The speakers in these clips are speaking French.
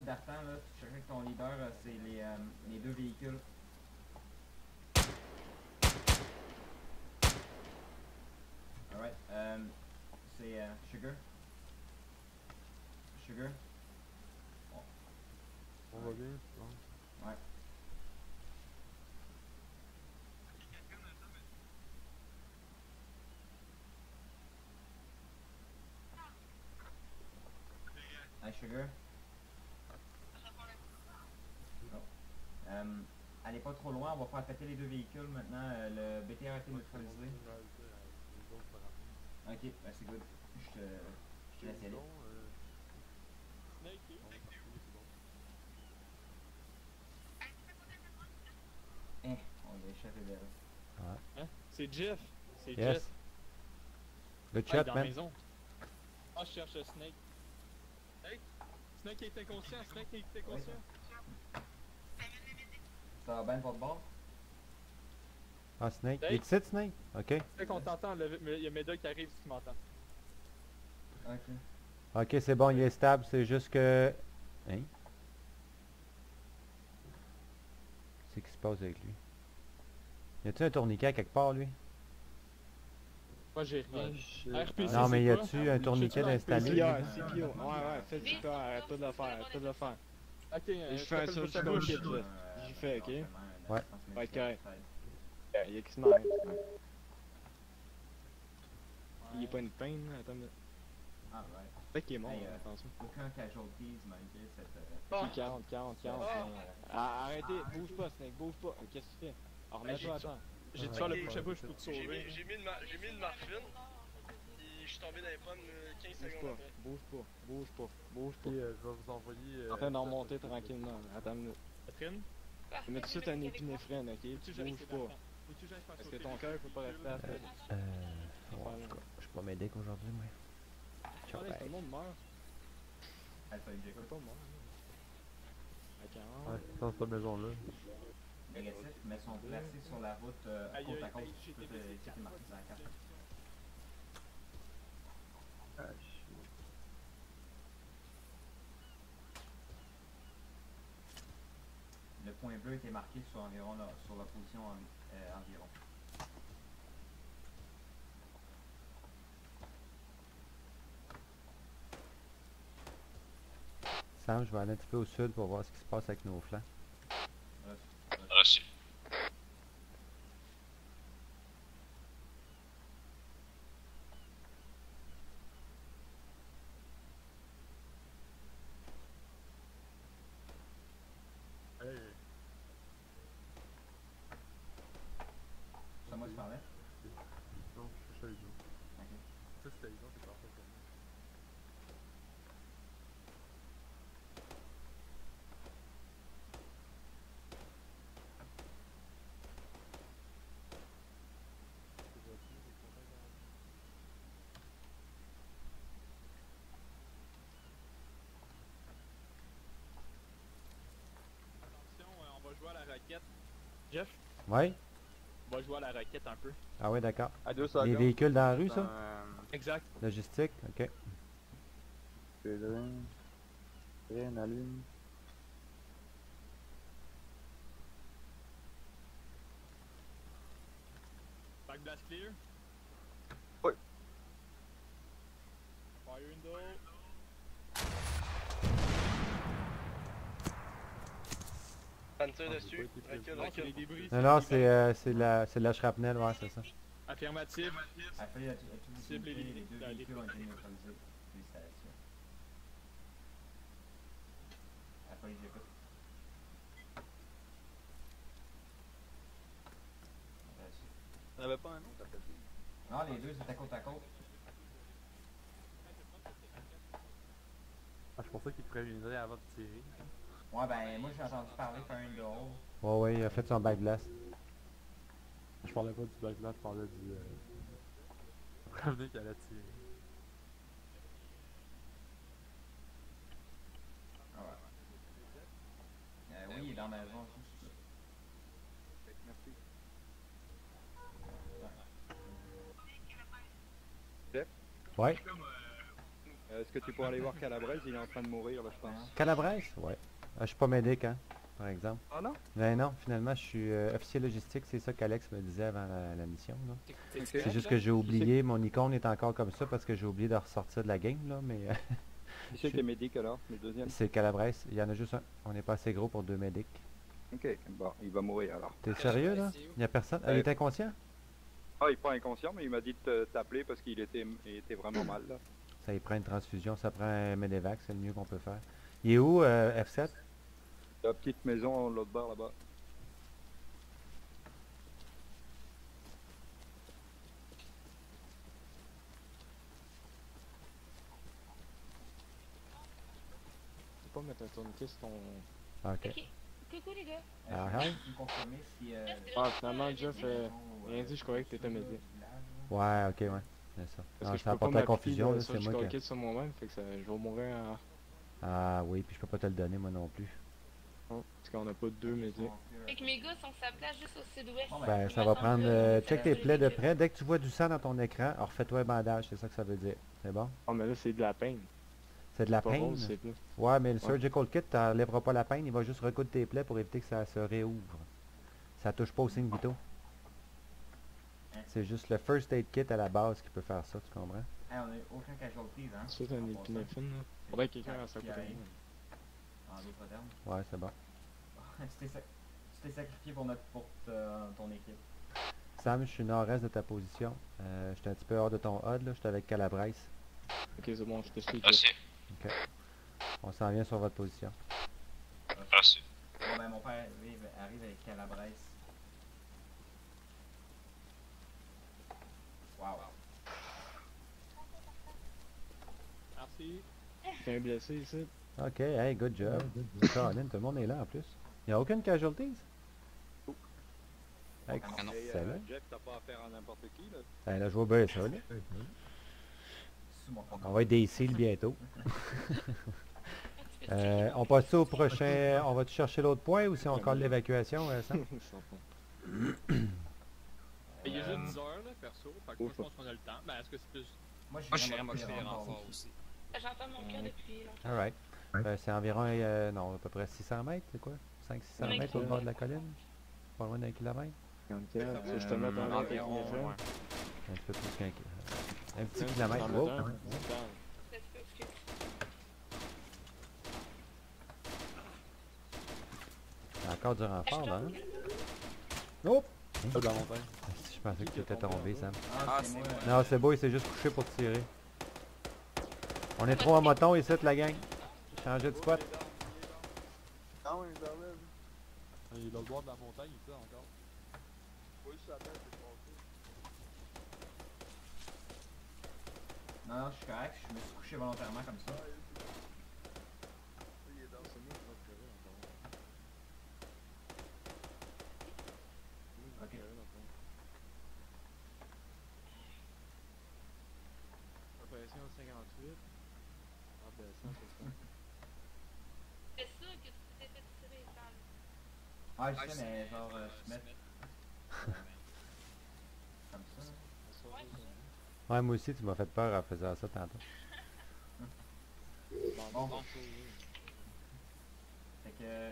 D'Artan, là, tu cherches avec ton leader, c'est les deux véhicules. Alright, c'est Sugar. Sugar. Bon. On va bien, bon. Ouais. Hi Sugar. Oh. Allez pas trop loin, on va faire péter les deux véhicules maintenant. Le BTR a été neutralisé. Ok, ben c'est good. Je te laisse y aller. Hein, on a échappé vers là. Hein? C'est Jeff. C'est Yes. Jeff. Good Ah, il est shot, dans la man. maison. Ah, je cherche Snake. Hey! Snake est inconscient, Snake est inconscient. Ça va bien votre bord? Ah, Snake. Hey. Il est ici, Snake? Ok. Snake, qu'on t'entend, il y a Meda qui arrive si tu m'entends. Ok. Ok, c'est bon, il est stable, c'est juste que... Hein? C'est ce qui se passe avec lui. Y a-tu un tourniquet à quelque part, lui? Moi, j'ai rien. RPC, Non, mais y c'est quoi? a-tu un tourniquet d'installé? CPR, CPO. Ouais, fais le CPR, arrête pas de le faire, arrête pas de le faire. Ok, Je fais un t'appelles seul bouche à kit bouche. là. J'y fais, ok? Ouais. Ouais, correct. Il y a qui se marre. Il est pas une peine, là, attends. Alright. Peut-être qu'il est mort, Hey, attention. aucun casualties malgré cette... Ok, 40. Arrêtez, bouge pas, Snake, bouge pas. Qu'est-ce que tu fais? Alors, remets-toi à terre. J'ai dû faire le bouche à bouche pour te sauver. J'ai mis une marfine, puis je suis tombé dans les pommes 15 secondes après. Bouge pas. Et je vais vous envoyer... En train d'en remonter tranquillement. Attends une minute. Catherine? Je mets tout de suite un épinéphrène, ok? Faut-tu que j'aille Bouge faire pas. ça? Faut-tu que j'aille faire Parce que sauter ton les cœur peut pas véhicules? rester à terre. Ouais, en tout cas, je suis pas m'aider qu'aujourd'hui, moi. Ciao, Allez, tout le bye. monde meurt. Alpha Tout Jacob. le monde meurt. À 40. Ouais, dans cette maison-là. Négatif, mais sont placés sur la route Aïe, côte à aïe, côte. aïe, Tu j'ai peux des te blessés, checker marqué sur la carte. Ah, shit. Le point bleu était marqué sur environ sur la position environ. Sam, je vais aller un petit peu au sud pour voir ce qui se passe avec nos flancs. Reçu. Hey, C'est à moi qui parlais? non, je suis chez nous. Ok. Ça, c'était Iso qui est parfait pour moi. Attention, on va jouer à la raquette. Jeff, Ouais? on va jouer à la raquette un peu. Ah ouais, d'accord. À 2 Les secondes. véhicules dans la rue, ça? Exact. Logistique, ok. Rien allume. Back blast clear. Oui. Fire window. Panther dessus. pas été Recule, Non, c'est les recule. débris. Non, non, c'est de la shrapnel, ouais, c'est ça. Affirmative. Alpha, il a tout Cible les éliminée. deux Dans les véhicules ont été petits. neutralisés. Félicitations. Alpha, j'écoute. T'en avais pas un autre à côté? Non, les deux étaient côte à côte. Ah, je pensais qu'il te préviendrait avant de tirer. Ouais, ben, moi j'ai entendu parler faire une dehors. Ouais, ouais, il a fait son back blast. Je parlais pas du backblast, je parlais du... prévenir qu'il allait tirer. Ah ouais. Oui, il est dans la maison juste. Merci. Ouais? Est-ce que tu pourrais aller voir Calabrese? Il est en train de mourir là, je pense. Calabrese? Ouais. Ah, je suis pas médic, hein, par exemple. Ah non? Ben non, finalement, je suis officier logistique, c'est ça qu'Alex me disait avant la mission, là. Ok. C'est juste que j'ai oublié, mon icône est encore comme ça parce que j'ai oublié de ressortir de la game, là, mais Qui c'est qui est médic alors? Le deuxième? c'est Calabrese. Il y en a juste un. On n'est pas assez gros pour 2 médics. Ok, bon, il va mourir alors. T'es sérieux, là? Il y a personne? Ah, il est inconscient? Ah, il est pas inconscient, mais il m'a dit de t'appeler parce qu'il était vraiment mal là. Ça y prend une transfusion, ça prend un Medevac, c'est le mieux qu'on peut faire. Il est où, F7? La petite maison l'autre bord là-bas. Tu peux pas mettre un tourniquet sur ton... Ah, ok. Ok. Coucou les gars. Ah, je hi. vais juste me confirmer si... Ah, finalement, Jeff, rien dit, je croyais que t'étais médic. Ouais, ok, ouais. C'est ça. Parce Non, que je ça peux pas apporte la m'appliquer confusion, de là, c'est surgical moi qui... kit sur moi-même, fait que ça, je vais mourir en... Ah oui, puis je peux pas te le donner, moi non plus. Oh, parce qu'on a pas deux médics. Fait que mes gars sont sur la plage juste au sud-ouest. Bon, Ben, Ils ça va m'attendent prendre... là, check sur tes le plaies de véhicule. près. Dès que tu vois du sang dans ton écran, alors refais-toi un bandage, c'est ça que ça veut dire. C'est bon? Oh, mais là, c'est de la peine. C'est de la Pas peine? rose, c'est plus. Ouais, mais le surgical kit, t'enlèveras pas la peine, il va juste recoudre tes plaies pour éviter que ça se réouvre. Ça touche pas aux signes vitaux. C'est juste le first aid kit à la base qui peut faire ça, tu comprends? Hey, on a aucun casualties, hein? C'est un en passant. épinéphrine, là. Faudrait que quelqu'un reste à côté de arrive. moi. En d'autres termes. Ouais, c'est bon. Tu t'es sacrifié pour ton équipe. Sam, je suis nord-est de ta position. Je suis un petit peu hors de ton HUD, là. Je suis avec Calabrese. Ok, c'est bon, je te suis. Merci. Ok. On s'en vient sur votre position. Merci. Bon, ben, mon père arrive avec Calabrese. Wow. Merci. T'es un blessé ici. Ok, hey, good job. Colin, tout le monde est là en plus. Il n'y a aucune casualties? Excellent. Jeff, t'as pas affaire à n'importe qui là. Hey, là, je vois bien ça, là. Sous mon On va être des cils bientôt. On passe au prochain... On va-tu chercher l'autre point ou si on colle l'évacuation, Sam? Il y a juste 10 heures, là, perso. Fait que moi, je pense qu'on a le temps. Ben, est-ce que c'est plus. Moi, Moi, je suis vraiment les renforts aussi. J'entends mon cœur depuis longtemps. Alright. C'est environ, non, à peu près 600 mètres, c'est quoi? 500-600 Ouais, mètres au ouais. bord de la colline? Pas loin d'un kilomètre? Je te mets dans Environ, l'épinéphrine. ouais. Un petit peu plus qu'un un petit T'en kilomètre. mets Wow. un. Est-ce que- Il y a encore du renfort, là, hein? Oh! Dans la montagne. Je pensais que tu étais tombé, Sam. Ah, c'est moi. Non, c'est beau, il s'est juste couché pour tirer. On est trop en moton ici, la gang. Changer de spot. Non, il est là. Il est dans le bord de la montagne, ici, encore. Oui, ça va, c'est passé. Non, je suis correct. Je me suis couché volontairement comme ça. Il est dans ce mur, Ok. Pression 58. Ah ben ça, c'est ça. C'est sûr que tu t'es fait tirer, Sam. Ah, je sais, mais genre, je mets. Comme ça. Ouais, moi aussi, tu m'as fait peur en faisant ça tantôt. Bon. Fait que.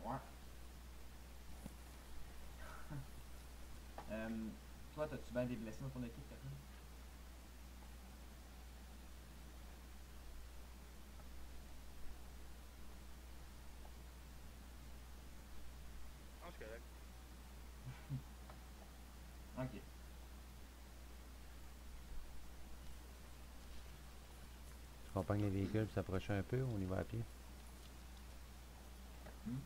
Ouais. Toi, t'as-tu bien des blessés dans ton équipe, Catherine? Non, je suis correct. Ok. Tu compagnes les véhicules pour s'approcher un peu ou on y va à pied? Hmm?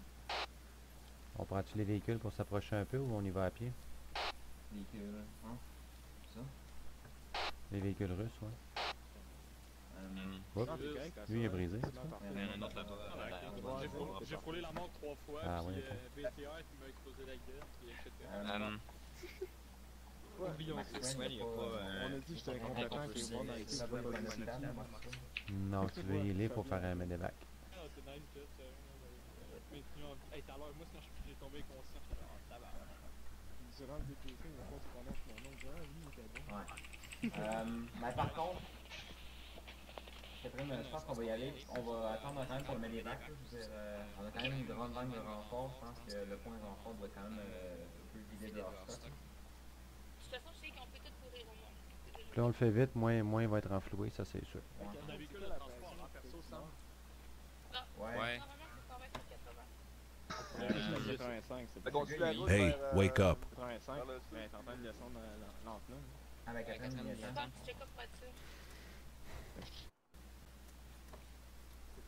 On prend-tu les véhicules pour s'approcher un peu ou on y va à pied? Véhicule. Hein? Ça? Les véhicules russes, ouais. Oups. Non, t'es correct, Lui, il est brisé. c'est parfait. Il y en a un autre là-bas. J'ai frôlé la mort 3 fois, Ah, puis ouais, BTR qui m'a explosé la gueule, puis etc. Oublions ça. Maxwell, il y a pas. On a dit que j'étais incompétent qui est bon dans l'équipe. Ça va pas c'est mal, tout. Non, tu veux y aller pour faire un medevac. Ah, c'est nice, Jeff, mais sinon, hey, tout à l'heure, moi, quand j'ai tombé conscient, j'étais en tabac. Durant le DPC, le compte qu'on a mon nom, genre, lui, il était bon. Ouais. Mais par contre, Catherine, je pense qu'on va y aller. On va attendre quand même pour le Medivac. Je veux dire, on a quand même une grande vague de renfort. Je pense que le point de renfort doit quand même un peu vider de leur stock. De toute façon, je sais qu'on peut tout courir au moins. Plus on le fait vite, moins il va être renfloué, ça c'est sûr. Ouais. On a véhicule de transport en perso, Sam. Ouais. Normalement, c'est quand même 80. Je suis à 85, c'est Fait pas qu'on suit la route Hey, vers, wake up. 85, vers le mais t'es en train de descendre lentement. Avec Catherine, il y a Je temps. pense que je check up pas de ça.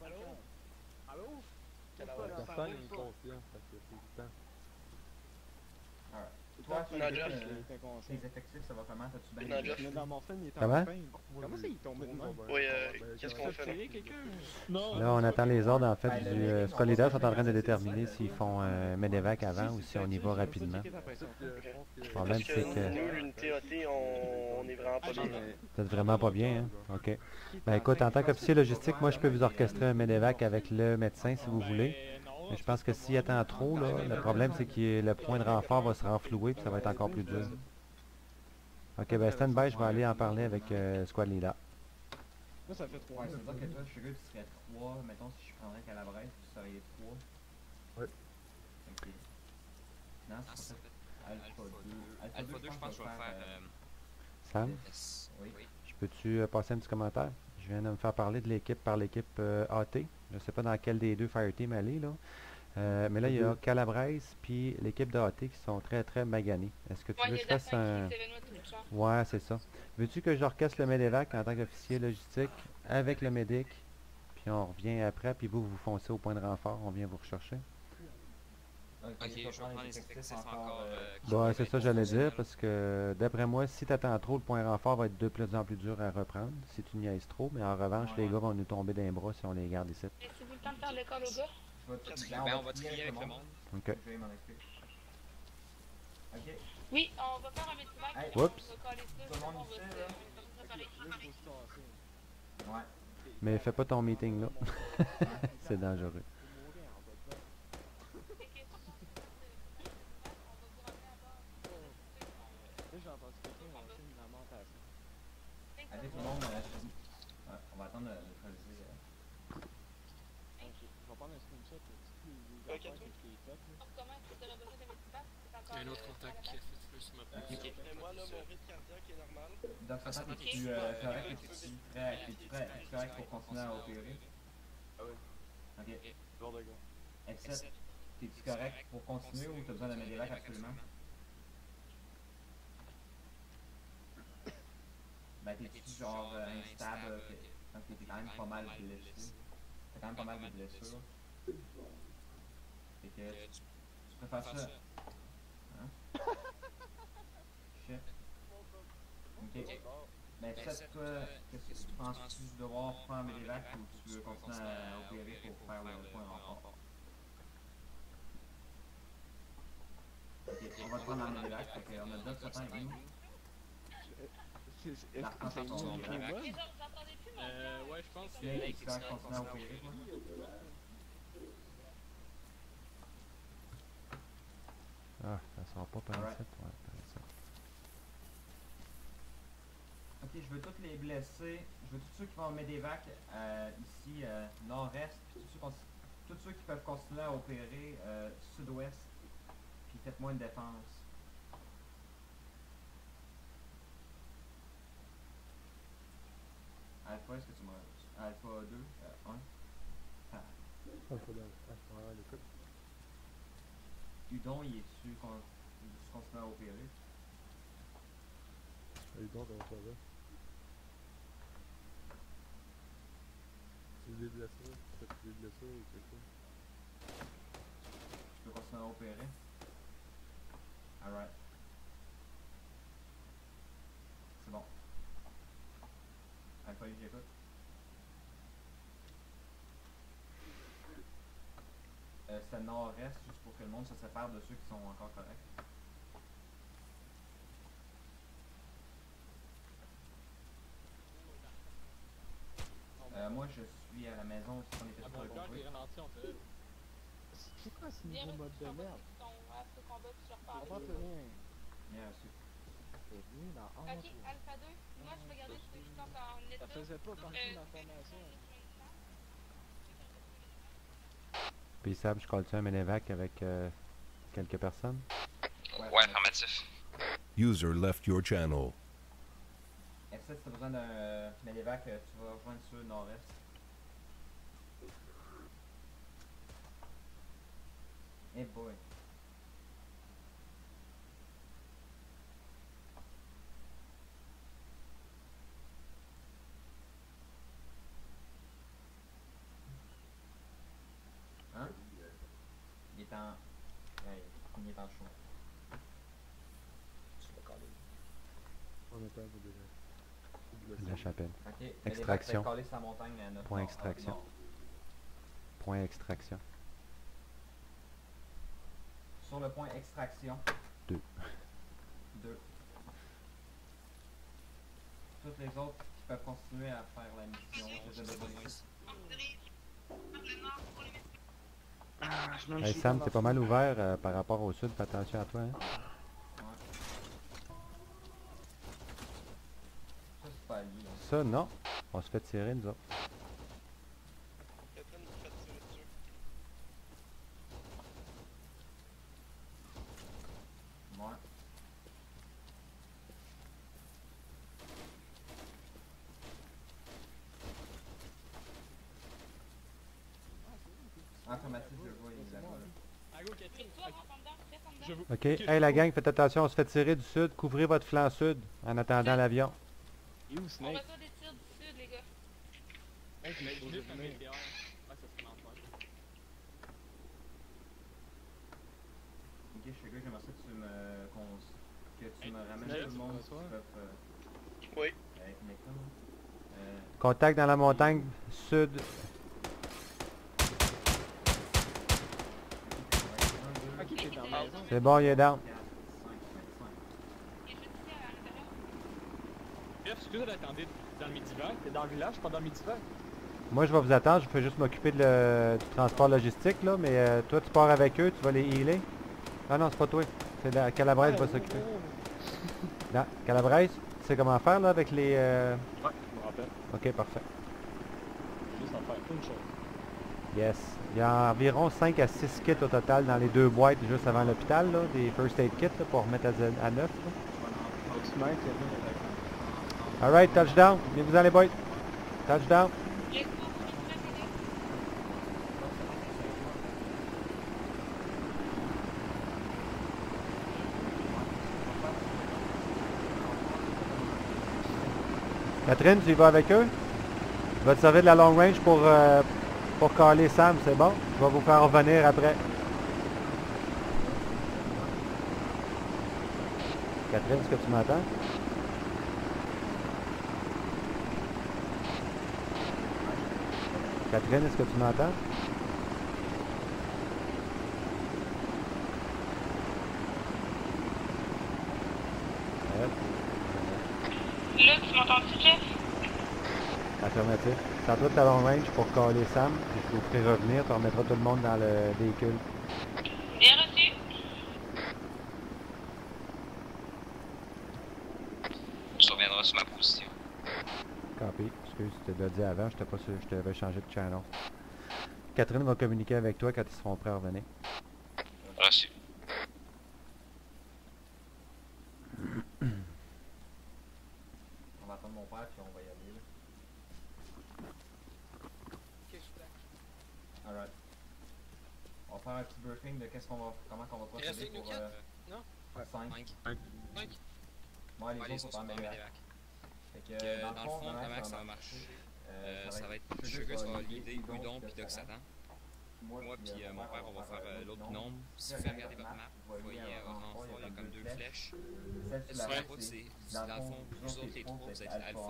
Allô? Allô? Personne n'est inconscient, fait que c'est du temps. Alright. Toi, Il Nadja, est inconscient. tes effectifs, ça va comment? T'as-tu bien Nadja. Mais dans mon film, il est Comment? en fin. Comment ça, il est tombé de même? Oui, qu'est-ce qu'on fait là? Tirer quelqu'un? Non. Là, on attend les ordres en fait du squad leader. Sont en train de déterminer s'ils font Medevac avant ou si on y va rapidement. Le problème, Parce c'est que que nous, l'unité AT, on est vraiment pas bien. vous êtes vraiment pas bien, hein? OK. Ben écoute, en tant qu'officier logistique, moi je peux vous orchestrer un Medevac avec le médecin si vous voulez. Mais je pense que s'il attend trop, là, le problème c'est que le point de renfort va se renflouer puis ça va être encore plus dur. Ok, ben stand by, je vais aller en parler avec squad leader. Moi, ça fait 3 Ouais, ça veut dire que toi, Sugar, tu serais 3. Mettons, si je prendrais Calabrese, tu serais 3. Ouais. Ok. Non, c'est pas ça. Alpha 2. Alpha 2, je pense que je vais faire. Sam, Oui. je peux-tu passer un petit commentaire? Je viens de me faire parler de l'équipe par l'équipe AT. Je ne sais pas dans quel des deux Fireteam aller, là. Mais là, il y a Calabrese puis l'équipe d'AT qui sont très très maganés. Est-ce que tu veux que je fasse un... Ouais, c'est ça. Veux-tu que j'orchestre le Medevac en tant qu'officier logistique avec le Medic, puis on revient après, puis vous foncez au point de renfort, on vient vous rechercher? Ok, je vais prendre les effectifs encore. Ouais, c'est ça j'allais dire, parce que d'après moi, si tu attends trop, le point de renfort va être de plus en plus dur à reprendre, si tu niaises trop, mais en revanche, les gars vont nous tomber d'un bras si on les garde ici. Laissez-vous le temps de faire le call au gars. Ben, on va trier avec le monde. Ok. Je vais m'en expliquer. Ok. Oui, on va faire un médivac. Hey. On va Oups. caler ça. Tout le monde On va ici, se là? préparer. Ouais. Mais fais pas ton meeting là. C'est dangereux. J'ai entendu quelqu'un lancer une lamentation. Allez, tout le monde, ouais, on va attendre de neutraliser. Ok, je vais prendre un screenshot de toutes les Ok, affaires toi? que j'ai faites. là. Comment est-ce que tu auras besoin de médivac? C'est encore. Il y a un autre contact qui a fait plus sur ma page. Ok. Et moi, là, mon rythme cardiaque est normal. Donc, ça que tu correct, es-tu correct pour continuer à opérer? Ah oui. Ok. Genre de gars. Except, t'es-tu correct pour continuer ou t'as besoin d'un Medevac absolument? Ben, t'es-tu genre instable, donc t'es quand même pas mal blessé. T'as quand même pas mal de blessures. Fait que tu préfères ça? Hein? Shit. Ok. Ben, ça, toi, qu'est-ce que tu penses-tu devoir prendre un Medevac ou tu veux continuer à opérer pour faire le point renfort? Ok, on va te prendre un Medevac, fait qu'on a d'autres certains avec nous. Est-ce que La c'est France, on une va combat? Les gens, vous entendez plus mon frère? Ouais, je pense que Là, tu vas continuer à opérer, toi? Ah, ça sort pas par ici. Alright. Ouais, par ici. Ok, je veux tous les blessés, je veux tous ceux qui vont au Medevac ici, nord-est, puis tous ceux qui peuvent continuer à opérer sud-ouest, puis faites-moi une défense. Alpha, est-ce que tu m'as... Alpha 2, 1. Ah. Ah, faut dans l'écoute. Udon, il est-tu continué à opérer? Et donc, on va là. C'est des blessures, c'est des blessures ou quelque chose. Tu peux continuer à opérer? Alright. C'est bon. Alpha, j'écoute. C'est nord-est, juste pour que le monde se sépare de ceux qui sont encore corrects. Moi, je suis à la maison, si on était Ah, sur mon le cœur côté. est ralenti en fait. C'est quoi ce Viens, nouveau mode de combat, merde? ton combat, tu leur Je parles. comprends plus rien. Bien reçu. venu dans Ok, Alpha 2. Moi, je vais garder ceux qui sont en état. Ça faisait pas partie de ma formation. Puis Sab, je colle-tu un Menevac avec quelques personnes? Ouais, affirmatif. User left your channel. F7, si t'as besoin d'un Medevac, tu vas rejoindre ceux nord-est. Eh boy. Hein? Il est en... Ouais, il est en chaud. On est un peu déjà. La chapelle. Ok, Extraction. Medevac, sa montagne à notre Point nord, extraction. nord. Point extraction. Sur le point extraction. 2. 2. Toutes les autres qui peuvent continuer à faire la mission, je les ai besoin ici. Hey Sam, t'es pas mal ouvert par rapport au sud, fais attention à toi. Hein? Ça, c'est pas lié. Hein. Ça, non. On se fait tirer, nous autres. Catherine nous fait tirer dessus. Ouais. Affirmatif, je vois, il est là-bas. Ah, go, Catherine. Toi, rentre en dedans, reste en dedans. Je vous... Ok, hey la gang, faites attention, on se fait tirer du sud. Couvrez votre flanc sud en attendant l'avion. Et où On Snake? reçoit des tirs du sud, les gars. Hey, je mets un météore. Ouais, ça serait l'enfer. Ok, je suis gars, j'aimerais ça que tu me... que tu Hey, me ramènes Snake, tout le monde qui François? peuvent... Oui. Avec Necton. Contact dans la montagne sud. Ok, t'es dans la maison. C'est bon, il est down. 4, 5, 5. Et je suis ici à l'intérieur. Bref, excusez d'attendre dans le Medivac. T'es dans le village, pas dans le Medivac. Moi, je vais vous attendre. Je peux juste m'occuper de du transport logistique, là. Mais toi, tu pars avec eux, tu vas les healer. Ah non, c'est pas toi. C'est la Calabrese qui va s'occuper. Non, Calabrese, tu sais comment faire, là, avec les... Ouais, je me rappelle. Ok, parfait. Juste en faire une chose. Yes. Il y a environ 5 à 6 kits au total dans les 2 boîtes juste avant l'hôpital, là. Des first aid kits, là, pour remettre à neuf, là. Faut-tu mettre quelqu'un? Alright, touchdown. Venez-vous-en, les boys. Touchdown. Let's go, on est prêts, les gars. Catherine, tu y vas avec eux? Tu vas te servir de la long range pour caler Sam, c'est bon? Je vais vous faire revenir après. Catherine, est-ce que tu m'entends? Catherine, est-ce que tu m'entends? Là, tu m'entends-tu, Jeff? Affirmatif. Sors-toi de ta long range pour caler Sam, puis je vous ferai revenir, tu remettras tout le monde dans le véhicule. Bien reçu. Tu reviendras sur ma position. Copy. Excuse, je te l'ai dit avant, je t'ai pas sûr, je devais changer de channel. Catherine va communiquer avec toi quand ils seront prêts à revenir. Reçu. On va attendre mon père puis on va y aller là. Ok, je suis prêt. Alright. On va faire un petit briefing de comment qu'on va procéder pour Non? 5. 5. Moi les Ouais, les autres autres sont en sont en Medevac. Medevac. Fait que Dans le fond, comment ça va marcher? Ça va être Sugar qui va leader Udon puis Doc Satan. Moi puis mon père, on va faire l'autre nombre. Si vous regardez votre map, vous voyez au renfort, il y a comme 2 flèches. Celle sur Sur la la route, route, c'est c'est dans le fond, vous autres les trois, vous êtes Alpha 1.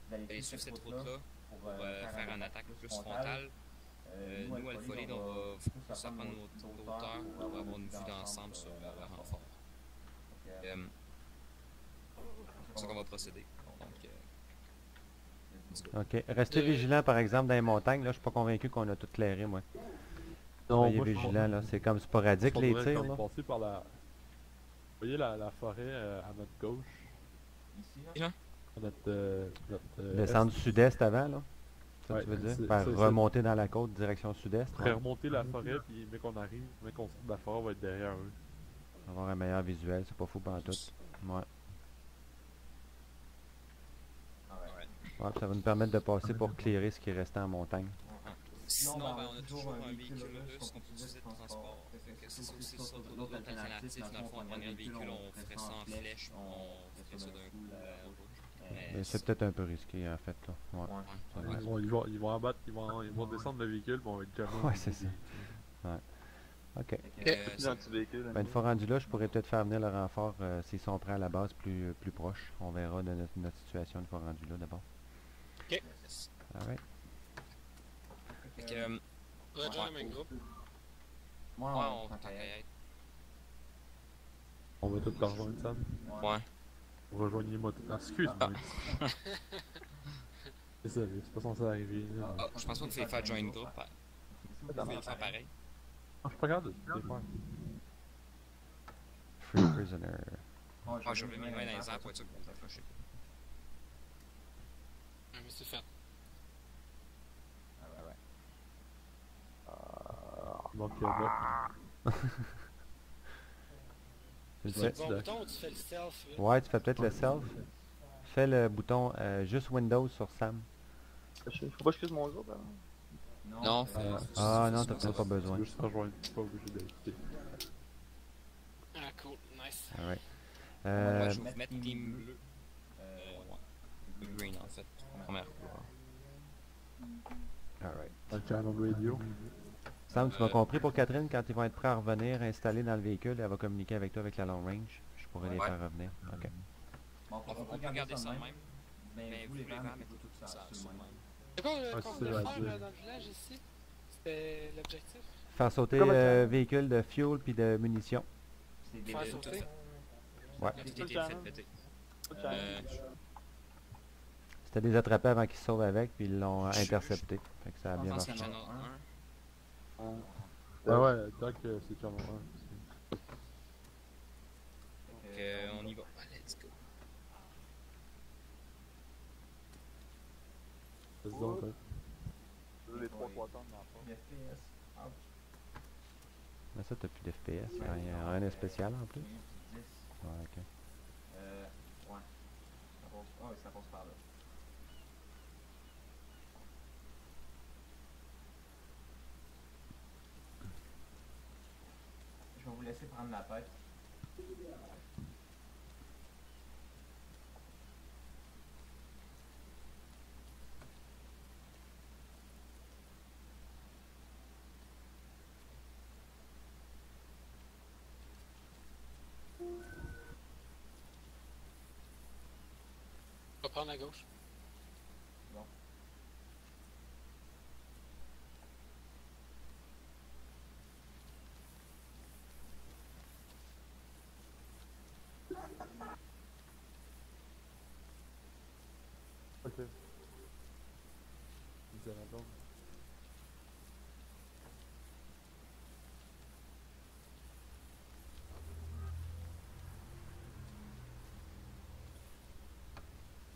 Vous allez suivre cette route-là pour faire une attaque plus frontale. Nous, Alpha Lead, on va plus apprendre nos hauteur pour avoir une vue d'ensemble sur le renfort. C'est ça qu'on va procéder. Donc, let's go. Ok. Restez vigilants, par exemple, dans les montagnes. Là, je suis pas convaincu qu'on a tout clairé, moi. Soyez moi, vigilants, là. C'est comme sporadique, les tirs, là. passer par la... voyez la forêt à notre gauche? Ici, Et là? là? À notre Descendre du sud-est avant, là? Ça, Ouais, tu veux dire? c'est- Faire c'est- remonter dans la côte, direction sud-est? On ferait remonter la forêt, puis mais qu'on arrive, mais qu'on sorte de la forêt, on va être derrière eux. Avoir un meilleur visuel, c'est pas fou pantoute. Ouais. Ouais, ça va nous permettre de passer pour clairer ce qui est restant en montagne. Sinon, ben, on a toujours un véhicule russe qu'on peut utiliser de transport. Fait que c'est aussi sur l'autre alternative. Dans le fond, on prendrait le véhicule, on ferait ça en flèche, puis on ferait ça d'un coup à rouge. Mais c'est peut-être un peu risqué, en fait, là. Ouais. Ça va être- Ils vont abattre, ils vont descendre le véhicule, puis on va être jamais. Ouais, c'est ça. Ouais. Ok. Véhicule. Ben, une fois rendu là, je pourrais peut-être faire venir le renfort s'ils sont prêts à la base plus proche. On verra de notre situation une fois rendu là d'abord. Ok. Alright. Fait que. Rejoins le même groupe. Ouais, on tant tant qu'à y qu'à être. être. On va tout te rejoindre, Sam. Ouais. Rejoignez-moi tout. Ah, excuse-moi. Désolé, c'est pas censé arriver. Là. Ah, je pense pas qu'il faut faire join group. Vous pouvez le faire pareil. Ah, je suis pas capable de les faire. Free prisoner. Ah, je vais mes mains dans les airs pour être sûr que vous accrochez. Ah, mais c'est fait. Donc, là. Tu le C'est fais? le bon bouton ou tu fais le stealth? Là? Ouais, tu fais peut-être le self. Fais le bouton juste Windows sur Sam. Faut pas que je quitte mon groupe, hein? Non, Ah non, t'as peut-être pas besoin. Juste rejoindre, je suis pas obligé d'être. Ah, cool, nice. Alright. Ouais, je vais vous mettre team bleu. Ouais. Green en fait. Première couleur. Alright. Dans le channel radio. Sam, tu m'as compris pour Catherine, quand ils vont être prêts à revenir, installer dans le véhicule, elle va communiquer avec toi avec la long range. Je pourrais les Ouais. faire revenir. Ok. Bon, On peut garder ça de même. Mais vous, les voulez femmes, vraiment mettez tout ça sur le même. C'est quoi Ah, qu'on c'est voulait vrai, faire c'est- dans le village ici? C'était l'objectif? Faire sauter Comment ça? véhicule de fuel puis de munitions. C'est des Faire Tout sauter? fait. Ouais. Tout été fait péter. C'était des attrapés avant qu'ils se sauvent avec, puis ils l'ont intercepté. Fait que ça a Je bien pense marché. qu'il y en a un. Ah ouais, Doc, c'est channel 1. Fait que, on y va. Let's go. Vas-y donc, hein. Les 3 tonnes dans le fond. FPS. Ouch. Mais ça, t'as plus d'FPS. Il y a rien de spécial en plus. 10. Ouais, ok. Ouais. Ça passe. Ah oui, ça passe par là. Je vais vous laisser prendre la tête. On va prendre la gauche. Bon. Ok. Vous allez attendre.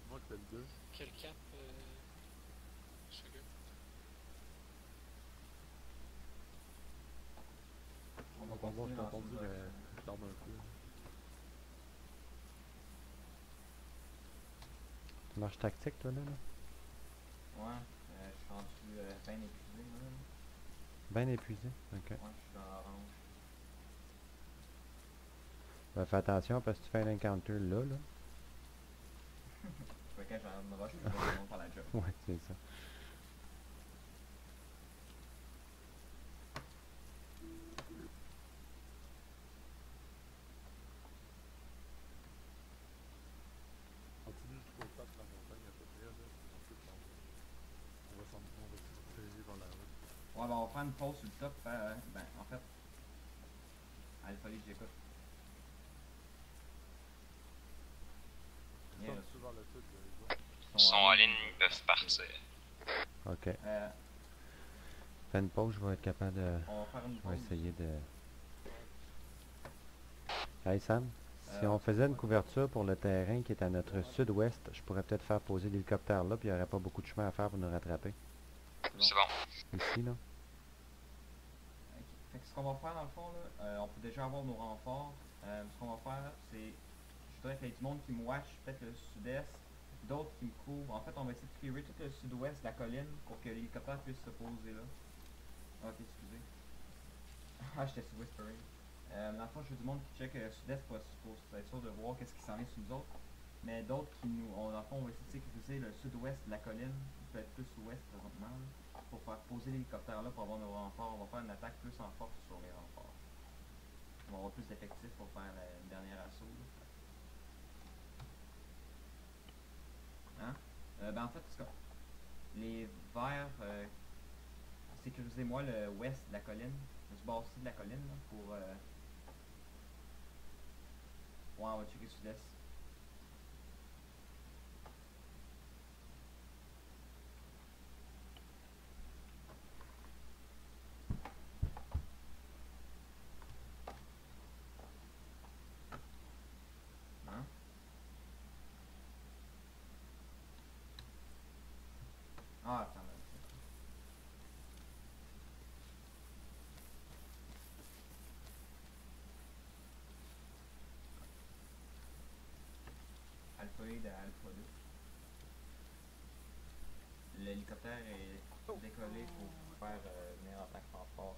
Moi, je fais le 2. Quel cap? Sugar. On va Moi, je continuer t'ai dans entendu, ce mais direction. je dorme un peu. Tu marches tactique, toi, là? Ouais, je suis rendu bien épuisé, là. Bien épuisé. Ok. Ouais, je suis dans l'orange. Ben, fais attention parce que tu fais un encounter là, là. Fait que quand j'en me rush, je vais vraiment faire la job. Ouais, c'est ça. Continue jusqu'au top de la montagne à peu près, là. Ensuite, on va se diriger vers la route. Ouais, ben on va prendre une pause sur le top. Ben, en fait, il fallait que j'écoute. Bien reçu. Sur vers le sud, les autres. Ils sont en ligne, ils peuvent partir. Ok. Fais une pause, je vais être capable de... On va faire une Je pause. vais essayer de... Hey Sam, Si on faisait une couverture pour le terrain qui est à notre sud-ouest, je pourrais peut-être faire poser l'hélicoptère là, puis il n'y aurait pas beaucoup de chemin à faire pour nous rattraper. C'est bon. Ici, là. Ok. Fait que ce qu'on va faire dans le fond, là, on peut déjà avoir nos renforts. Ce qu'on va faire, c'est. Je voudrais qu'il y ait du monde qui me watch, peut-être le sud-est, d'autres qui me couvrent. En fait, on va essayer de clearer tout le sud-ouest de la colline pour que l'hélicoptère puisse se poser là. Ok, excusez. Ah, j'étais sur Whispering. Dans le fond, je veux du monde qui check le sud-est pour être sûr de voir qu'est-ce qui s'en est sous nous autres. Mais d'autres qui nous. Dans le fond, on va essayer de sécuriser le sud-ouest de la colline, peut être plus ouest présentement, là, pour faire poser l'hélicoptère là pour avoir nos renforts. On va faire une attaque plus en force sur les renforts. On va avoir plus d'effectifs pour faire le dernier assaut. Là. Hein? Ben en fait, les verts, sécurisez-moi le ouest de la colline, le bas-ci de la colline, là, pour. Ouais, on va checker sud-est. Hein? Ah, attends. Alpha 1 de Alpha 2. L'hélicoptère est décollé pour faire venir en attaque renfort.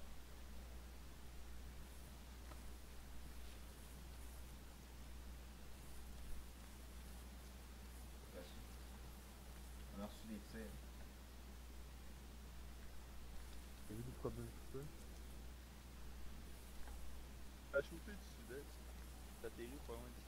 Reçu. On a reçu des tirs. T'as vu des problèmes tout ça? À shooter du sud-est. T'atterris pas loin d'ici.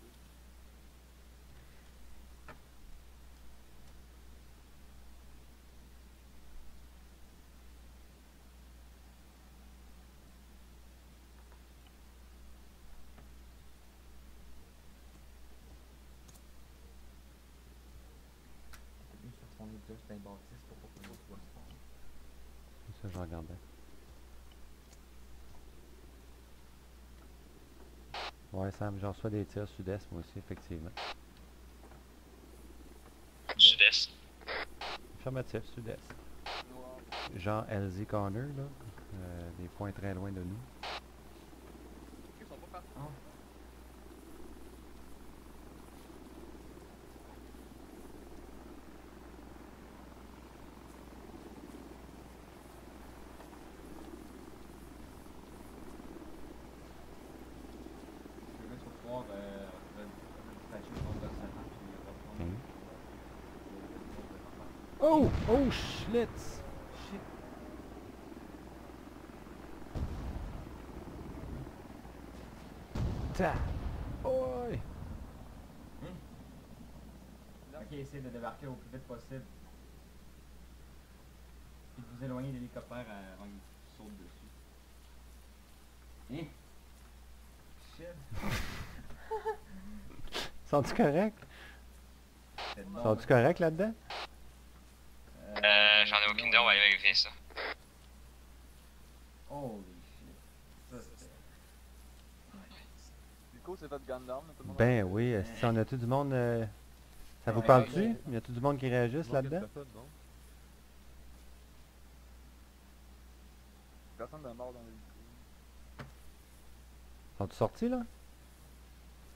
Lui sur son exhaust d'un bâtisse pour pas que l'autre voit se faire. Ça, je regardais. Ouais, Sam, j'en reçois des tirs sud-est, moi aussi, effectivement. Sud-est. Affirmatif, sud-est. Genre LZ Corner, là. Des points très loin de nous. Ils sont pas partis. Ah. Je vais mettre au pouvoir dispatcher le nombre de serpents, puis on va prendre. Oh! Oh, schlitz! Shit! Ta! Oi! Ok, essayez de débarquer au plus vite possible. Puis de vous éloigner de l'hélicoptère avant qu'il saute dessus. Hein? Shit! Sont-tu correct? C'est bon, Sont-tu correct là-dedans? J'en ai aucune idée, on va aller vérifier ça. Holy shit. Ça c'était. Nico s'est fait gun down, tout le monde. Ben oui, si on a-tu du monde... ça vous Ouais, parle-tu? Y a-tu du monde qui réagisse Manque de là-dedans? personne, non? Personne de mort dans le Sont-tu sortis, là?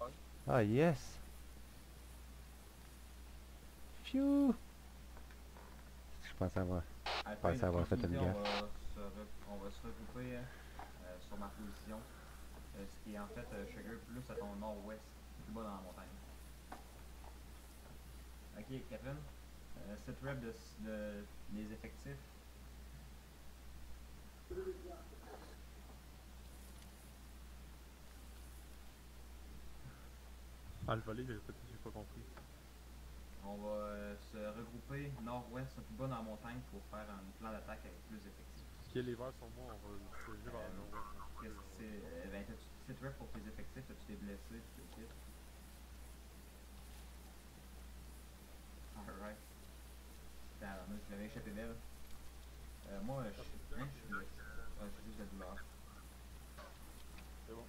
Ouais. Ah, yes! Phew! Je pensais avoir... Alpha, pensais avoir fait une on gaffe. on va se regrouper sur ma position. Ce qui est en fait Sugar plus à ton nord-ouest, plus bas dans la montagne. Ok, Catherine. Cette rep des effectifs. Ah, le volet, j'ai pas compris. On va se regrouper nord-ouest, un peu plus bas dans la montagne pour faire un plan d'attaque avec plus d'effectifs. Ok, les verts sont morts, on va se diriger vers le nord-ouest. Qu'est-ce que c'est? Ben, t'as-tu cette rep pour tes effectifs? As-tu des blessés? Tu le quittes? Alright. Putain, moi, je l'avais échappé belle. Moi, je suis blessé. Ouais, j'ai juste de la douleur. C'est bon.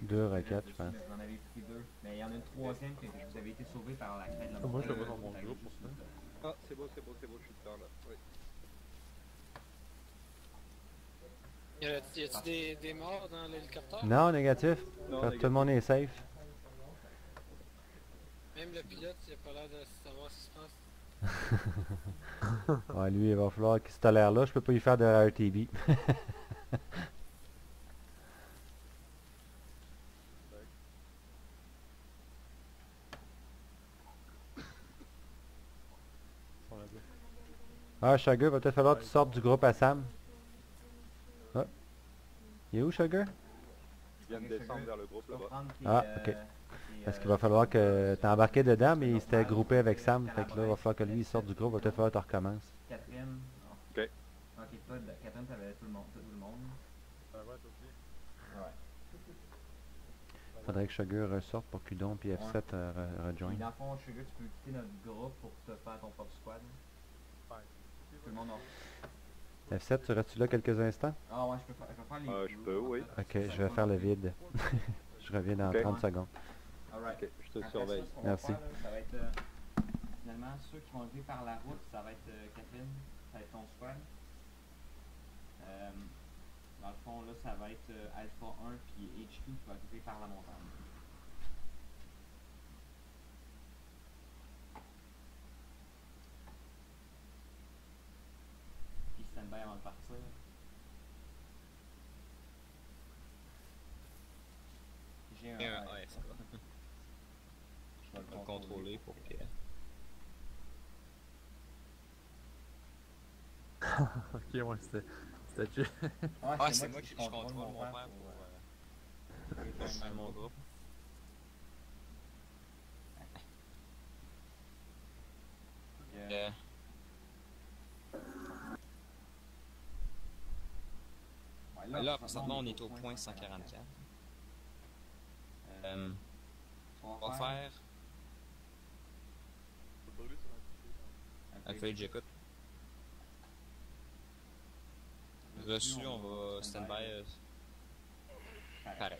2 roquettes, je pense. Vous en avez pris 2. Mais il y en a une troisième que vous avez été sauvé par la crête de la Moi, je montagne. le vois dans mon groupe pour ça. Ah, c'est beau, je suis dedans là. Oui. Y a-t-il des morts dans l'hélicoptère? Non, négatif. Non, Tout le monde est safe. Même le pilote, il a pas l'air de savoir ce qui se passe. Ouais, lui, il va falloir qu'il se tolère là. Je peux pas y faire de RTV. Ah, Sugar, va peut-être falloir que tu sortes du groupe à Sam. Ah. Il est où, Sugar? Je viens de descendre vers le groupe là-bas. Ah, ok. Parce qu'il va falloir que tu embarqué dedans, mais il s'était groupé avec Sam. Fait que là, il va falloir que lui il sorte du groupe. Va peut-être falloir que tu recommences. Catherine. Ok. Ok, toi, Catherine, t'avais tout le monde. Ouais, toi aussi. Ouais. Faudrait que Sugar ressorte pour Cudon puis F7 Puis rejoigne. dans le fond, Sugar, tu peux quitter notre groupe pour te faire ton propre squad. Ouais. Tout le monde en... F7, tu restes là quelques instants? Ah ouais, je vais faire les... Je peux, oui. Ok, je vais faire le vide. Je reviens dans Ok. 30 secondes. Alright. Ok, je te Après surveille. Ça, ce qu'on va Merci. faire, là, ça va être... finalement, ceux qui vont arriver par la route, ça va être Catherine, ça va être ton squad. Dans le fond, là, ça va être Alpha 1 puis HQ qui va arriver par la montagne. Puis stand-by avant de partir. J'ai un Et un ASK. ASK. Je vais On va le contrôler pour que. Ok, ouais, c'était chill. Ah, c'est moi qui je contrôle mon père pour faire faire mon groupe. Ouais, Là, présentement, on est au point 144. On va faire. Alpha, j'écoute. Reçu, on va stand-by. Pareil.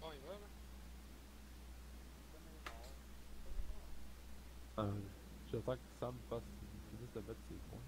Bon, il va, là. J'attends que Sam finisse de mettre ses points.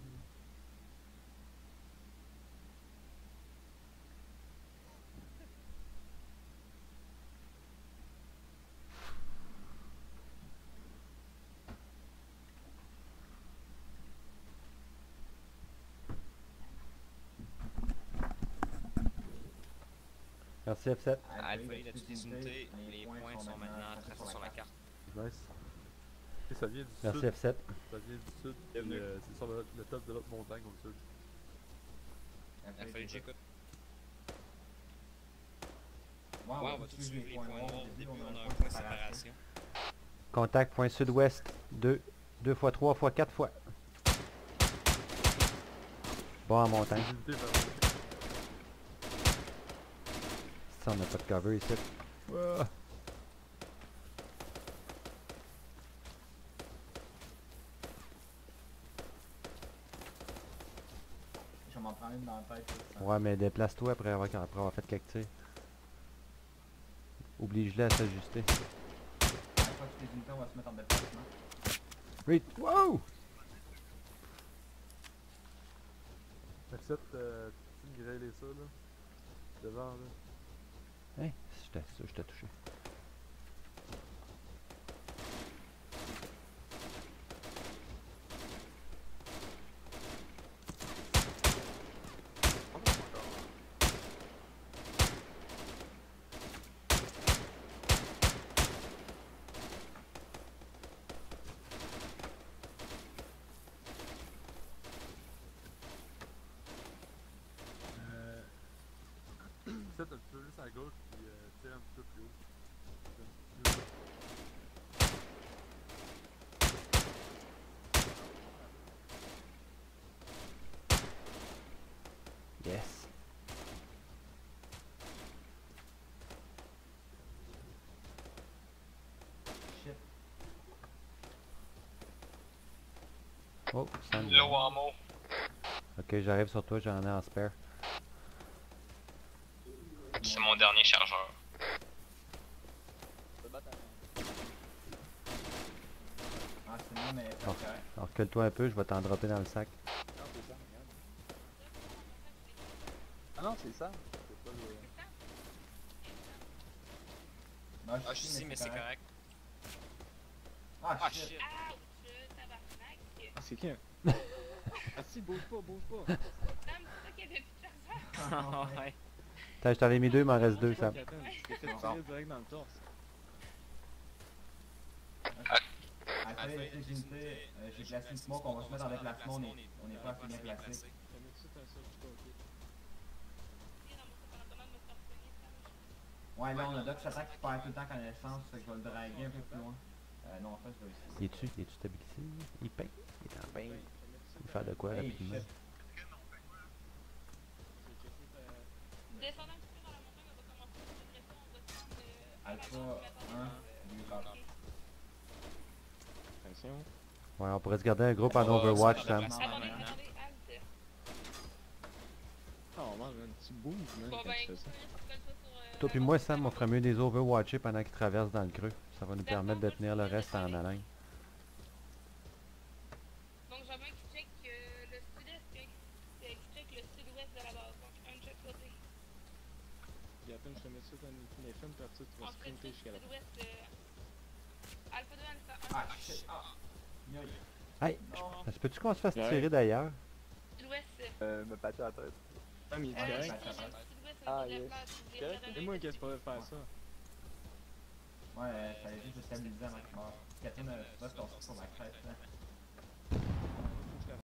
Merci F7. Alpha, il a toutes les unités. Les points sont maintenant tracés sur la carte. Nice. Et ça vient du Merci sud. F7. Ça vient du sud. puis, Bienvenue. c'est sur le top de l'autre montagne au sud. Alpha, j'écoute. Ouais, Ouais, on va tous suivre les points noirs. Au début, on a un point de séparation. Contact point sud-ouest. 2 fois 3 fois 4 fois. Bon en montagne. Les unités vers Ça, on n'a pas de cover ici. Ah. Je vais m'en prendre une dans la tête. ça. Ouais, mais déplace-toi après avoir fait quelques tirs. Oblige-le à s'ajuster. À chaque fois que les unités, on va se mettre en déplacement. Reed! Wow! F7, tu me grêler ça là. Devant là. Hein? Je t'ai touché. F7 un petit peu juste à gauche puis tire un petit peu plus haut. Yes. Oh, Sam. Low ammo. Ok, j'arrive sur toi, j'en ai en spare. C'est mon dernier chargeur. Ah, c'est moi, mais c'est Oh. correct. Alors, recule-toi un peu, je vais t'en dropper dans le sac. Non, c'est ça, regarde. Ah non, c'est ça. C'est pas le... Non, Ah, je suis ici, mais c'est correct. Ah, Ah, shit. shit. Ouch, tabarnak. Ah, c'est qui? Ah si, bouge pas, bouge pas. Sam, c'est ça qu'il y avait plus de chargeur. Ouais. Attends, je t'en ai mis 2, il m'en reste 2, Sam. Attends, tu t'es fait tirer direct dans le torse. Après, j'ai placé une smoke, on va se mettre dans le placement, on est pas assez bien placé. T'as mis tout de suite un seul, je ok. Ouais, là, on a Doc Satan qui perd tout le temps connaissance, fait que je vais le draguer un peu plus loin. Non, en fait, je vais essayer. Il est-tu stabilisé? Il peint. Il est en peint. Il faut faire de quoi Hey, rapidement? shit. Descendant un petit peu dans la montagne, on va commencer une progression, on va se prendre Alpha 1, lui parle. Attention. Ouais, on pourrait se garder un groupe en Overwatch, Sam. Attendez, halte. Oh man, tu bouges, man, Bon quand ben, tu fais ça. Toi puis moi, Sam, on ferait mieux des Overwatchés pendant qu'ils traversent dans le creux. Ça va nous permettre de tenir le reste en haleine. Donc j'en veux un qui check le sud-est, qui check le sud-ouest de la base. Donc un de chaque côté. Puis attends, je te mets ça dans les films, puis après tu vas Ensuite, sprinter jusqu'à la fin. sud-ouest, Alpha 2, Alpha 1. Ah, shit. Ah. Yoï. Hey, Non. se peut-tu qu'on se fasse Ouais. tirer d'ailleurs? Sud-ouest, Me battre à la tête. Ah, mais il est Ouais, correct. ça va. sud-ouest, Ah, c'est yes. la place. Correct. C'est moi qui ai pas faire ça. Ouais, fallait juste le stabiliser avant qu'il meure. Catherine, tu vas se lancer sur ma crête.